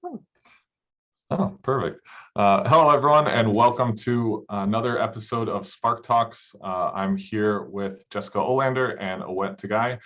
Oh, perfect. Hello, everyone, and welcome to another episode of Spark Talks. I'm here with Jessica Olander and Awet Tagai.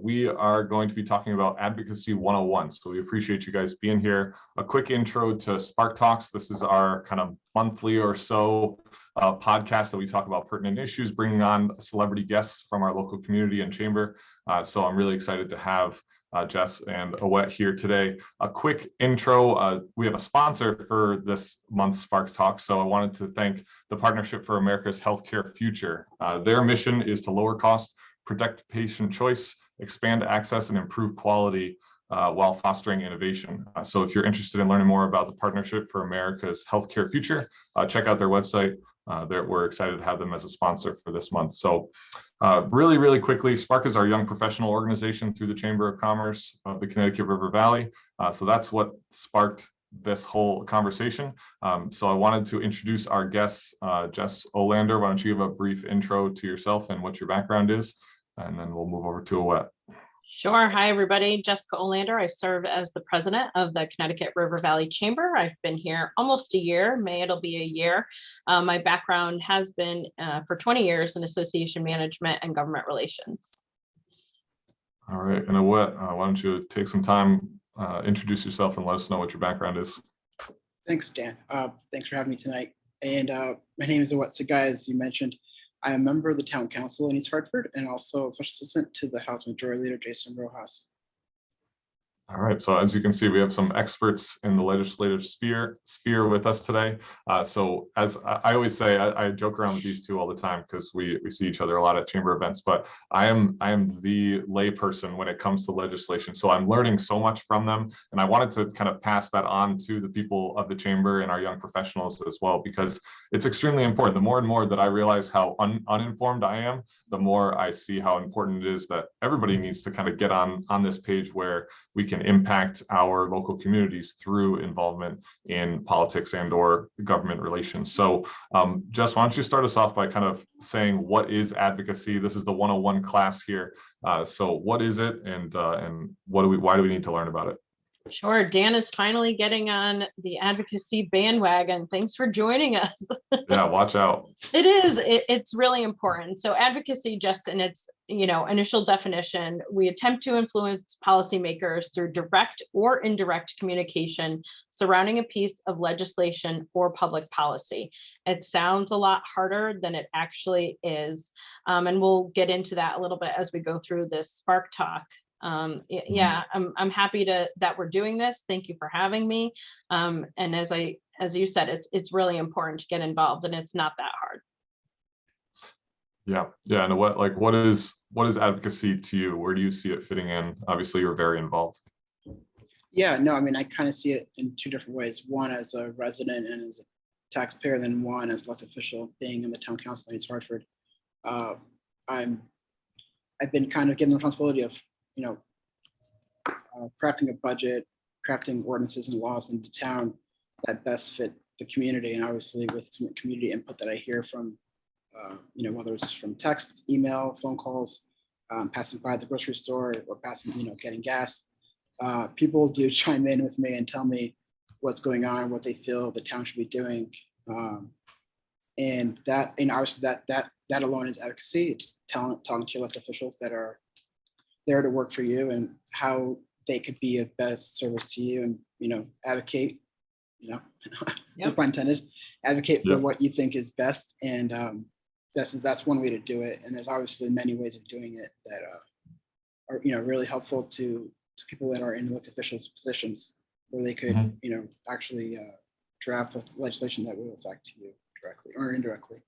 We are going to be talking about Advocacy 101, so we appreciate you guys being here. A quick intro to Spark Talks. This is our kind of monthly or so podcast that we talk about pertinent issues, bringing on celebrity guests from our local community and chamber. So I'm really excited to have Jess and Awet here today. A quick intro, we have a sponsor for this month's Spark Talk, so I wanted to thank the Partnership for America's Healthcare Future. Their mission is to lower cost, protect patient choice, expand access, and improve quality while fostering innovation. So if you're interested in learning more about the Partnership for America's Healthcare Future, check out their website. We're excited to have them as a sponsor for this month. So really quickly, Spark is our young professional organization through the Chamber of Commerce of the Connecticut River Valley. So that's what sparked this whole conversation. So I wanted to introduce our guests. Jess Olander, why don't you give a brief intro to yourself and what your background is, and then we'll move over to Awet. Sure. Hi, everybody. Jessica Olander. I serve as the president of the Connecticut River Valley Chamber. I've been here almost a year. May it'll be a year. My background has been for 20 years in association management and government relations. All right. And Awet, why don't you take some time, introduce yourself and let us know what your background is. Thanks, Dan. Thanks for having me tonight. And my name is Awet Tagai, as you mentioned. I am a member of the Town Council in East Hartford and also a special assistant to the House Majority Leader, Jason Rojas. All right, so as you can see, we have some experts in the legislative sphere with us today. So as I always say, I joke around with these two all the time because we see each other a lot at chamber events, but I am the lay person when it comes to legislation. So I'm learning so much from them, and I wanted to kind of pass that on to the people of the chamber and our young professionals as well, because it's extremely important. The more and more that I realize how uninformed I am, the more I see how important it is that everybody needs to kind of get on this page where we can impact our local communities through involvement in politics and or government relations. So Jess, why don't you start us off by kind of saying what is advocacy? This is the 101 class here. So what is it, and why do we need to learn about it? Sure. Dan is finally getting on the advocacy bandwagon. Thanks for joining us. Yeah, watch out. It is. It's really important. So advocacy, just in its initial definition, we attempt to influence policymakers through direct or indirect communication surrounding a piece of legislation or public policy. It sounds a lot harder than it actually is. And we'll get into that a little bit as we go through this Spark Talk. Yeah, I'm happy that we're doing this. Thank you for having me. And as you said, it's really important to get involved, and it's not that hard. Yeah. And what is advocacy to you? Where do you see it fitting in? Obviously, you're very involved. Yeah, no, I mean, I kind of see it in two different ways. One as a resident and as a taxpayer, then one as elected official being in the Town Council in East Hartford. I've been kind of given the responsibility of crafting a budget, crafting ordinances and laws in the town that best fit the community, and obviously with some community input that I hear from, whether it's from text, email, phone calls, passing by the grocery store or passing, getting gas. People do chime in with me and tell me what's going on, what they feel the town should be doing, and that, obviously that alone is advocacy. It's talking to your elected officials that are there to work for you and how they could be of best service to you, and advocate, no pun intended, advocate for what you think is best. And that's one way to do it. And there's obviously many ways of doing it that are really helpful to people that are in elected officials positions, where they could actually draft legislation that will affect you directly or indirectly.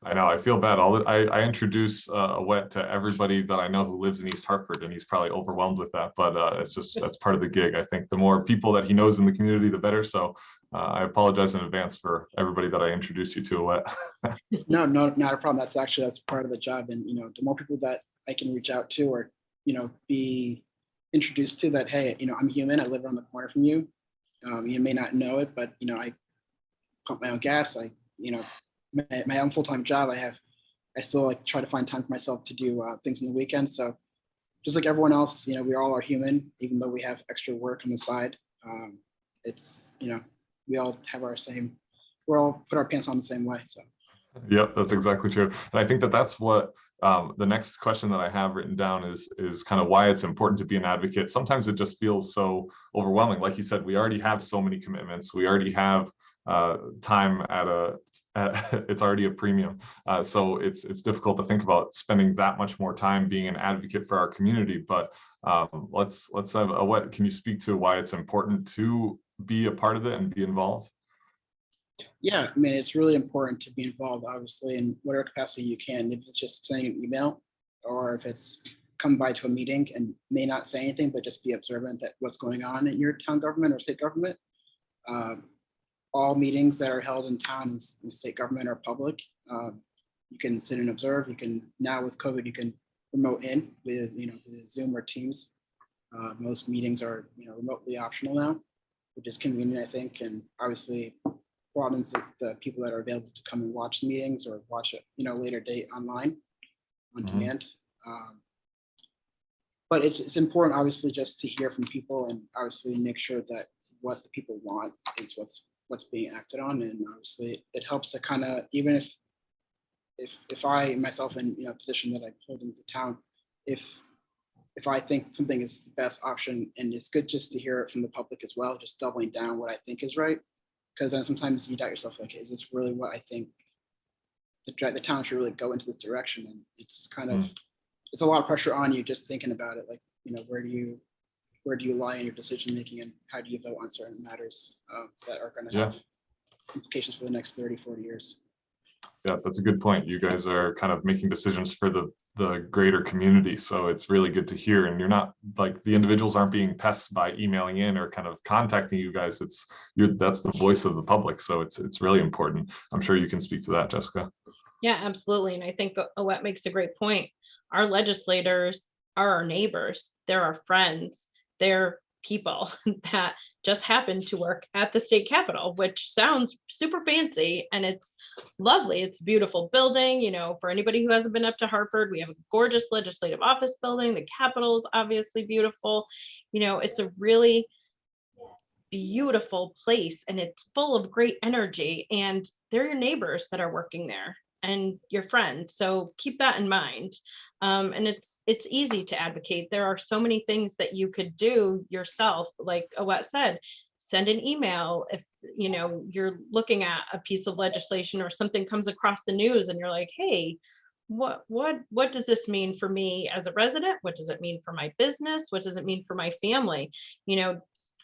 I know, I feel bad. I introduce Awet to everybody that I know who lives in East Hartford, and he's probably overwhelmed with that, but that's part of the gig. I think the more people that he knows in the community, the better. So I apologize in advance for everybody that I introduced you to, Awet. No, not a problem. That's part of the job. And, the more people that I can reach out to or, be introduced to that, hey, I'm human, I live around the corner from you. You may not know it, but, I pump my own gas. My own full-time job, I still try to find time for myself to do things in the weekend. So just like everyone else, we all are human, even though we have extra work on the side. It's, we all have we're all put our pants on the same way. So. Yep, that's exactly true. And I think that that's what the next question that I have written down is kind of why it's important to be an advocate. Sometimes it just feels so overwhelming. Like you said, we already have so many commitments. We already have time it's already a premium. So it's difficult to think about spending that much more time being an advocate for our community. But let's have what can you speak to why it's important to be a part of it and be involved? Yeah, I mean, it's really important to be involved, obviously, in whatever capacity you can. If it's just sending an email, or if it's come by to a meeting and may not say anything, but just be observant that what's going on in your town government or state government. All meetings that are held in town and state government are public. You can sit and observe. You can, now with COVID, you can remote in with, with Zoom or Teams. Most meetings are, remotely optional now, which is convenient, I think, and obviously broadens the people that are available to come and watch the meetings or watch it, later date online on demand. But it's important, obviously, just to hear from people and obviously make sure that what the people want is what's being acted on. And obviously it helps to kind of, even if I myself in a position that I hold in the town, if I think something is the best option, and it's good just to hear it from the public as well, just doubling down what I think is right. Because then sometimes you doubt yourself, like, is this really what I think the town should really go into this direction? And it's kind of, it's a lot of pressure on you just thinking about it, like, where do you lie in your decision making, and how do you vote on certain matters that are going to have implications for the next 30, 40 years? Yeah, that's a good point. You guys are kind of making decisions for the greater community. So it's really good to hear. And you're not, like, the individuals aren't being pests by emailing in or kind of contacting you guys. That's the voice of the public. So it's really important. I'm sure you can speak to that, Jessica. Yeah, absolutely. And I think Owette makes a great point. Our legislators are our neighbors. They're our friends. They're people that just happen to work at the state capitol, which sounds super fancy, and it's lovely. It's a beautiful building. For anybody who hasn't been up to Hartford, we have a gorgeous legislative office building. The Capitol is obviously beautiful. It's a really beautiful place, and it's full of great energy, and they're your neighbors that are working there and your friends. So keep that in mind. And it's easy to advocate. There are so many things that you could do yourself. Like Owette said, send an email if you're looking at a piece of legislation or something comes across the news and you're like, hey, what does this mean for me as a resident? What does it mean for my business? What does it mean for my family?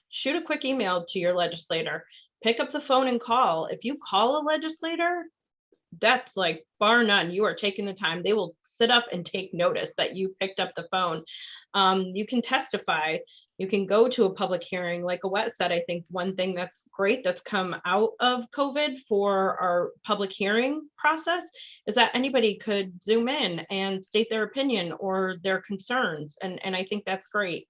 Shoot a quick email to your legislator. Pick up the phone and call. If you call a legislator, that's like bar none. You are taking the time. They will sit up and take notice that you picked up the phone. You can testify. You can go to a public hearing. Like Owette said, I think one thing that's great that's come out of COVID for our public hearing process is that anybody could Zoom in and state their opinion or their concerns. And I think that's great.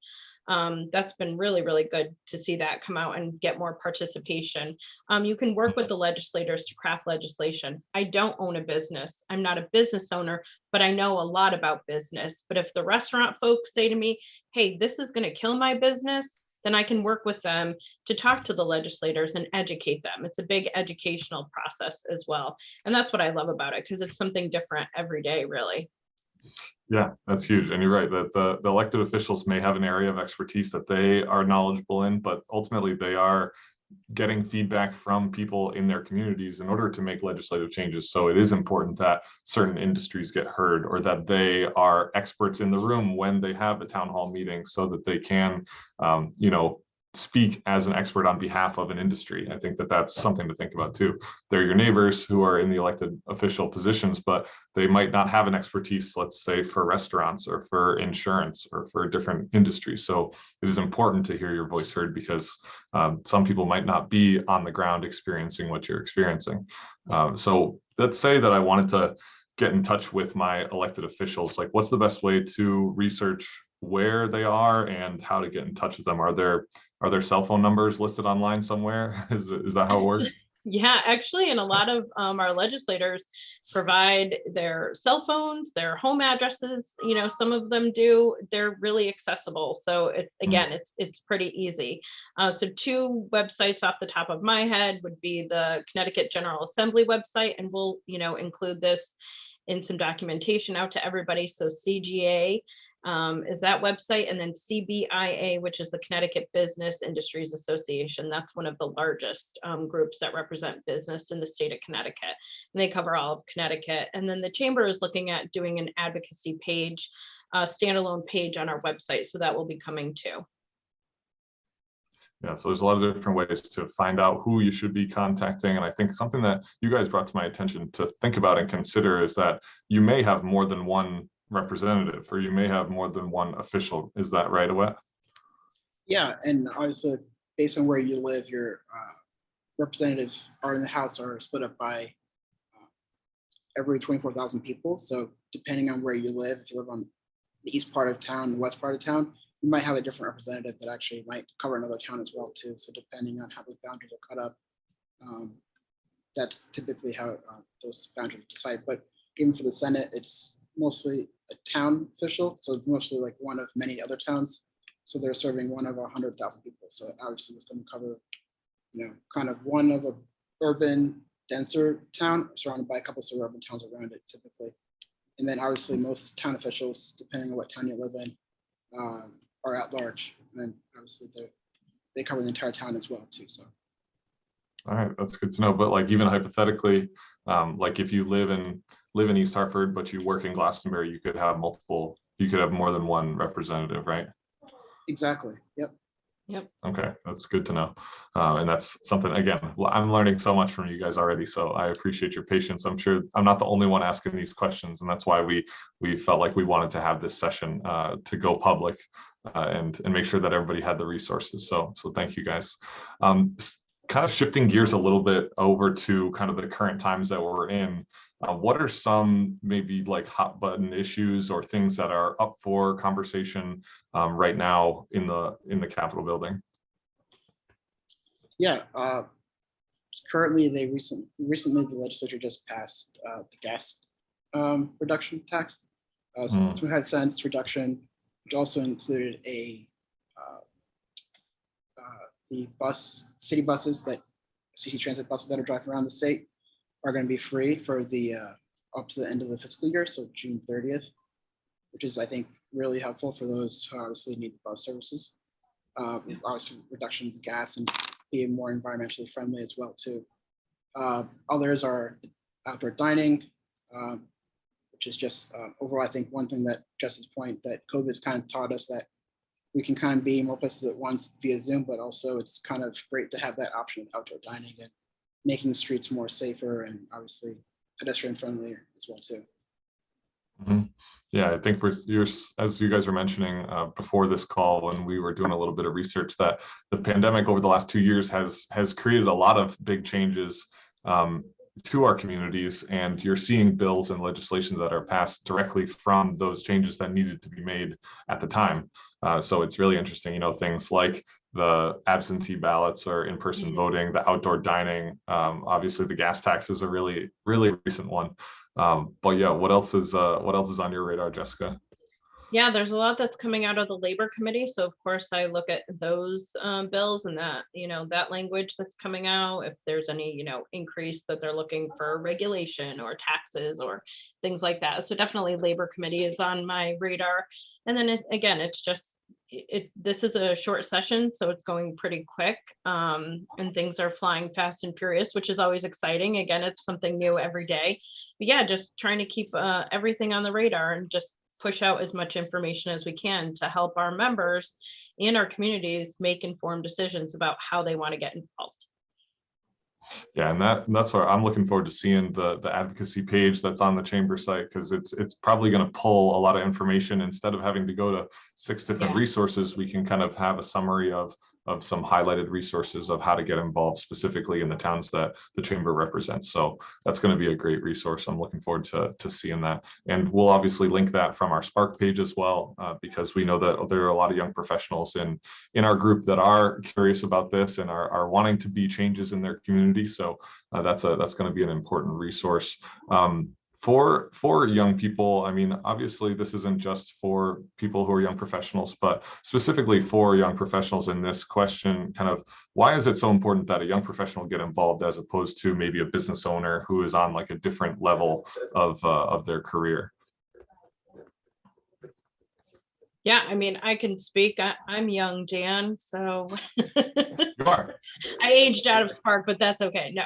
That's been really, really good to see that come out and get more participation. You can work with the legislators to craft legislation. I don't own a business. I'm not a business owner, but I know a lot about business. But if the restaurant folks say to me, hey, this is going to kill my business, then I can work with them to talk to the legislators and educate them. It's a big educational process as well. And that's what I love about it, because it's something different every day, really. Yeah, that's huge. And you're right that the elected officials may have an area of expertise that they are knowledgeable in, but ultimately they are getting feedback from people in their communities in order to make legislative changes. So it is important that certain industries get heard, or that they are experts in the room when they have a town hall meeting, so that they can, speak as an expert on behalf of an industry. I think that that's something to think about too. They're your neighbors who are in the elected official positions, but they might not have an expertise, let's say, for restaurants or for insurance or for different industries. So it is important to hear your voice heard, because some people might not be on the ground experiencing what you're experiencing. So let's say that I wanted to get in touch with my elected officials. Like, what's the best way to research where they are and how to get in touch with them? Are there cell phone numbers listed online somewhere? Is that how it works? Yeah, actually, and a lot of our legislators provide their cell phones, their home addresses. Some of them do. They're really accessible. So Mm. again, it's pretty easy. So two websites off the top of my head would be the Connecticut General Assembly website, and we'll include this in some documentation out to everybody. So CGA is that website, and then CBIA, which is the Connecticut Business Industries Association. That's one of the largest groups that represent business in the state of Connecticut, and they cover all of Connecticut. And then the chamber is looking at doing an advocacy page, standalone page on our website, so that will be coming too. Yeah, so there's a lot of different ways to find out who you should be contacting. And I think something that you guys brought to my attention to think about and consider is that you may have more than one representative, or you may have more than one official. Is that right, Awet? Yeah, and obviously, based on where you live, your representatives are in the House are split up by every 24,000 people. So depending on where you live, if you live on the east part of town, the west part of town, you might have a different representative that actually might cover another town as well too. So depending on how those boundaries are cut up, that's typically how those boundaries are decided. But even for the Senate, it's mostly a town official. So it's mostly like one of many other towns. So they're serving one of 100,000 people. So obviously it's going to cover, kind of one of a urban, denser town surrounded by a couple of suburban towns around it typically. And then obviously most town officials, depending on what town you live in, are at large. And obviously they cover the entire town as well too. So. All right, that's good to know. But like even hypothetically, like if you live in East Hartford, but you work in Glastonbury, you could have more than one representative, right? Exactly. Yep. Okay, that's good to know. And that's something, again, I'm learning so much from you guys already, so I appreciate your patience. I'm sure I'm not the only one asking these questions, and that's why we felt like we wanted to have this session to go public and make sure that everybody had the resources. So thank you guys. Kind of shifting gears a little bit over to kind of the current times that we're in. What are some maybe like hot button issues or things that are up for conversation right now in the Capitol building? Yeah, currently recently the legislature just passed the gas reduction tax. So we had cents reduction, which also included the city transit buses that are driving around the state are going to be free for the up to the end of the fiscal year, so June 30th, which is, I think, really helpful for those who obviously need the bus services. Obviously, reduction of gas and being more environmentally friendly as well too. Others are outdoor dining, which is just overall, I think one thing that Jess's point that COVID's kind of taught us that we can kind of be more places at once via Zoom, but also it's kind of great to have that option of outdoor dining and making the streets more safer and obviously pedestrian friendlier as well too. Mm-hmm. Yeah, I think as you guys were mentioning before this call, when we were doing a little bit of research, that the pandemic over the last 2 years has created a lot of big changes to our communities, and you're seeing bills and legislation that are passed directly from those changes that needed to be made at the time. So it's really interesting, things like the absentee ballots or in-person voting, the outdoor dining, obviously the gas tax is a really, really recent one. But yeah, what else is on your radar, Jessica? Yeah, there's a lot that's coming out of the Labor Committee. So of course I look at those bills and that, that language that's coming out, if there's any, increase that they're looking for regulation or taxes or things like that. So definitely Labor Committee is on my radar. And then again, it's just, this is a short session, so it's going pretty quick and things are flying fast and furious, which is always exciting. Again, it's something new every day. But yeah, just trying to keep everything on the radar and just push out as much information as we can to help our members and our communities make informed decisions about how they want to get involved. Yeah, and that's where I'm looking forward to seeing the advocacy page that's on the chamber site, because it's probably going to pull a lot of information. Instead of having to go to 6 different resources, we can kind of have a summary of some highlighted resources of how to get involved specifically in the towns that the chamber represents. So that's going to be a great resource. I'm looking forward to seeing that. And we'll obviously link that from our Spark page as well, because we know that there are a lot of young professionals in our group that are curious about this and are wanting to be changes in their community. So that's going to be an important resource. For young people, I mean, obviously this isn't just for people who are young professionals, but specifically for young professionals in this question, kind of why is it so important that a young professional get involved as opposed to maybe a business owner who is on like a different level of their career? Yeah, I mean, I can speak. I'm young, Jan, so You are. I aged out of Spark, but that's okay. No,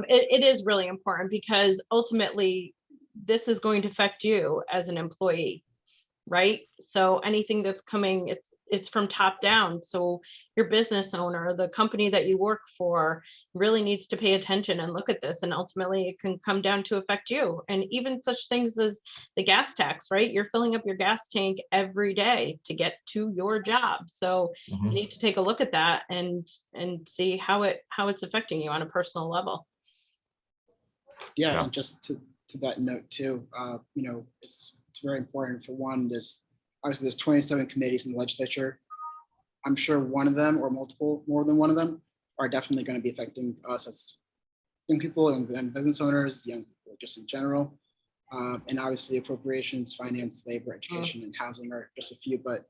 it is really important because ultimately this is going to affect you as an employee, right? So anything that's coming, it's from top down. So your business owner, the company that you work for, really needs to pay attention and look at this. And ultimately it can come down to affect you. And even such things as the gas tax, right? You're filling up your gas tank every day to get to your job. So you need to take a look at that and see how it's affecting you on a personal level. Yeah, and just to that note too, you know, it's very important. For one, obviously there's 27 committees in the legislature. I'm sure one of them or more than one of them are definitely going to be affecting us as young people and business owners, young people just in general. And obviously appropriations, finance, labor, education, and housing are just a few, but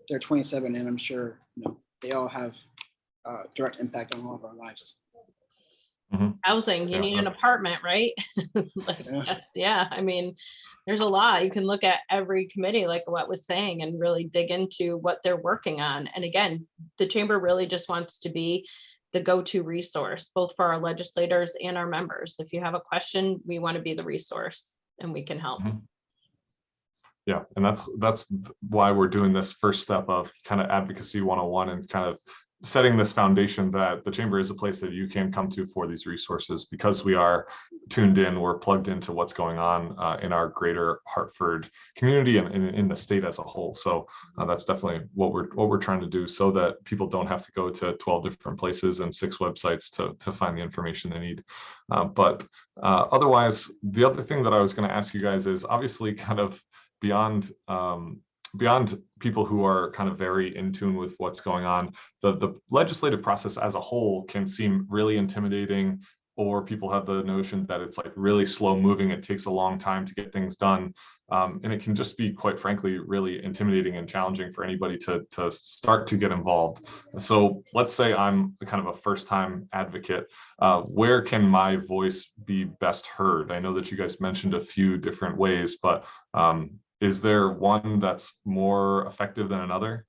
there are 27, and I'm sure, you know, they all have direct impact on all of our lives. Housing, you need an apartment, right? Like, yeah, I mean, there's a lot. You can look at every committee, like what was saying, and really dig into what they're working on. And again, the chamber really just wants to be the go-to resource, both for our legislators and our members. If you have a question, we want to be the resource and we can help. Yeah, and that's why we're doing this first step of kind of advocacy 101 and kind of setting this foundation that the chamber is a place that you can come to for these resources, because we are tuned in, we're plugged into what's going on in our greater Hartford community and in the state as a whole. So that's definitely what we're trying to do, so that people don't have to go to 12 different places and 6 websites to find the information they need. But otherwise, the other thing that I was going to ask you guys is obviously kind of beyond people who are kind of very in tune with what's going on, the legislative process as a whole can seem really intimidating, or people have the notion that it's like really slow moving, it takes a long time to get things done. And it can just be, quite frankly, really intimidating and challenging for anybody to start to get involved. So let's say I'm kind of a first-time advocate. Where can my voice be best heard? I know that you guys mentioned a few different ways, but is there one that's more effective than another?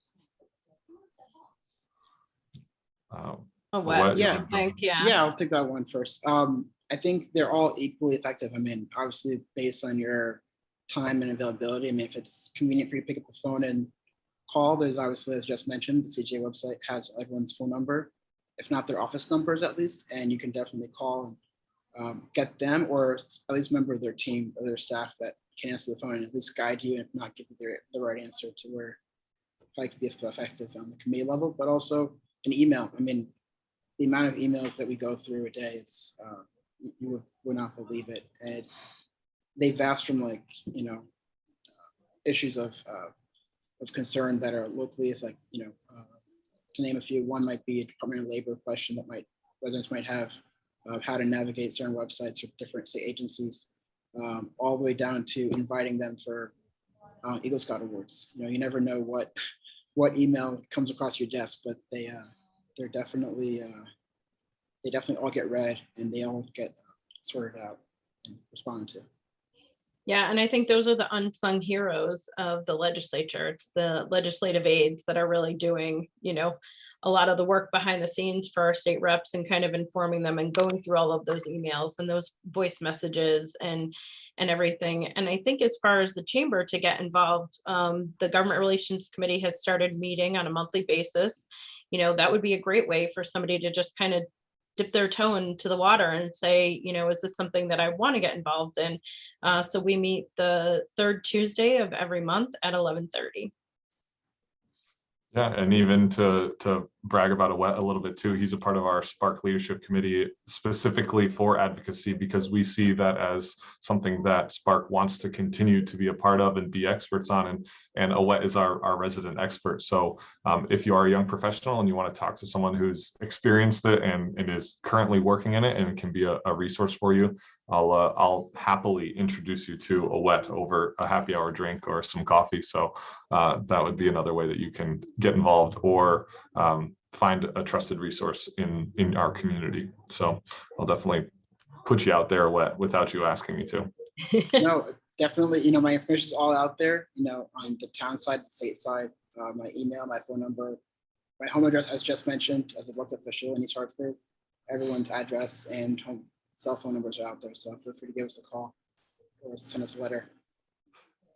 Yeah, I'll take that one first. I think they're all equally effective. I mean, obviously based on your time and availability. I mean, if it's convenient for you to pick up the phone and call, there's obviously, as just mentioned, the CGA website has everyone's phone number, if not their office numbers at least, and you can definitely call and get them, or at least a member of their team or their staff that can answer the phone and at least guide you, and if not, give you the right answer to where probably could be effective on the committee level. But also an email. I mean, the amount of emails that we go through a day, it's you would not believe it, and they vast from, like, you know, issues of concern that are locally, if, like, you know, to name a few. One might be a Department of Labor question that residents might have, of how to navigate certain websites or different state agencies, all the way down to inviting them for Eagle Scout awards. You know, you never know what email comes across your desk, but they're definitely they definitely all get read and they all get sorted out and responded to. Yeah, and I think those are the unsung heroes of the legislature. It's the legislative aides that are really doing, you know, a lot of the work behind the scenes for our state reps and kind of informing them and going through all of those emails and those voice messages and everything. And I think as far as the chamber to get involved, the Government Relations Committee has started meeting on a monthly basis. You know, that would be a great way for somebody to just kind of dip their toe into the water and say, you know, is this something that I want to get involved in? So we meet the third Tuesday of every month at 11:30. Yeah, and even to brag about Awet a little bit too. He's a part of our Spark Leadership Committee specifically for advocacy, because we see that as something that Spark wants to continue to be a part of and be experts on. And Awet is our resident expert. So if you are a young professional and you want to talk to someone who's experienced it and is currently working in it and can be a resource for you, I'll happily introduce you to Awet over a happy hour drink or some coffee. So that would be another way that you can get involved or find a trusted resource in our community. So I'll definitely put you out there, Awet, without you asking me to. No, definitely. My information is all out there, on the town side, the state side, my email, my phone number, my home address, as just mentioned, as a elected official in East Hartford. Everyone's address and cell phone numbers are out there. So feel free to give us a call or send us a letter.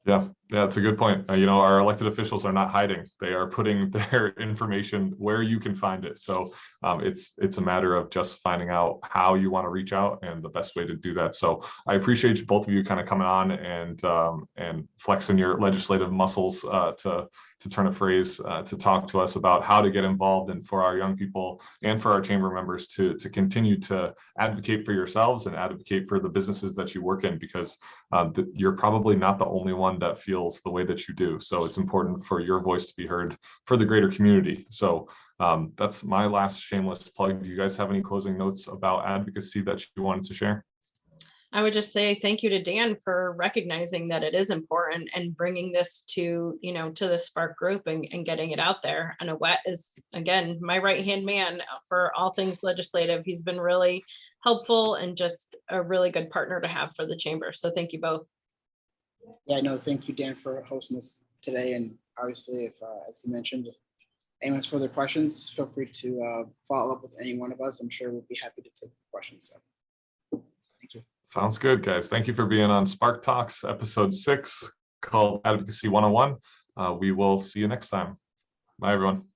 Yeah, it's a good point. Our elected officials are not hiding. They are putting their information where you can find it. So it's a matter of just finding out how you want to reach out and the best way to do that. So I appreciate both of you kind of coming on and flexing your legislative muscles to turn a phrase, to talk to us about how to get involved, and for our young people and for our chamber members to continue to advocate for yourselves and advocate for the businesses that you work in, because you're probably not the only one that feels the way that you do. So it's important for your voice to be heard for the greater community. So that's my last shameless plug. Do you guys have any closing notes about advocacy that you wanted to share? I would just say thank you to Dan for recognizing that it is important and bringing this to the Spark group and getting it out there. And Awet is, again, my right-hand man for all things legislative. He's been really helpful and just a really good partner to have for the chamber. So thank you both. Yeah, no, thank you, Dan, for hosting this today. And obviously, if, as you mentioned, if anyone has further questions, feel free to follow up with any one of us. I'm sure we'll be happy to take questions. So thank you. Sounds good, guys. Thank you for being on Spark Talks, episode 6, called Advocacy 101. We will see you next time. Bye, everyone.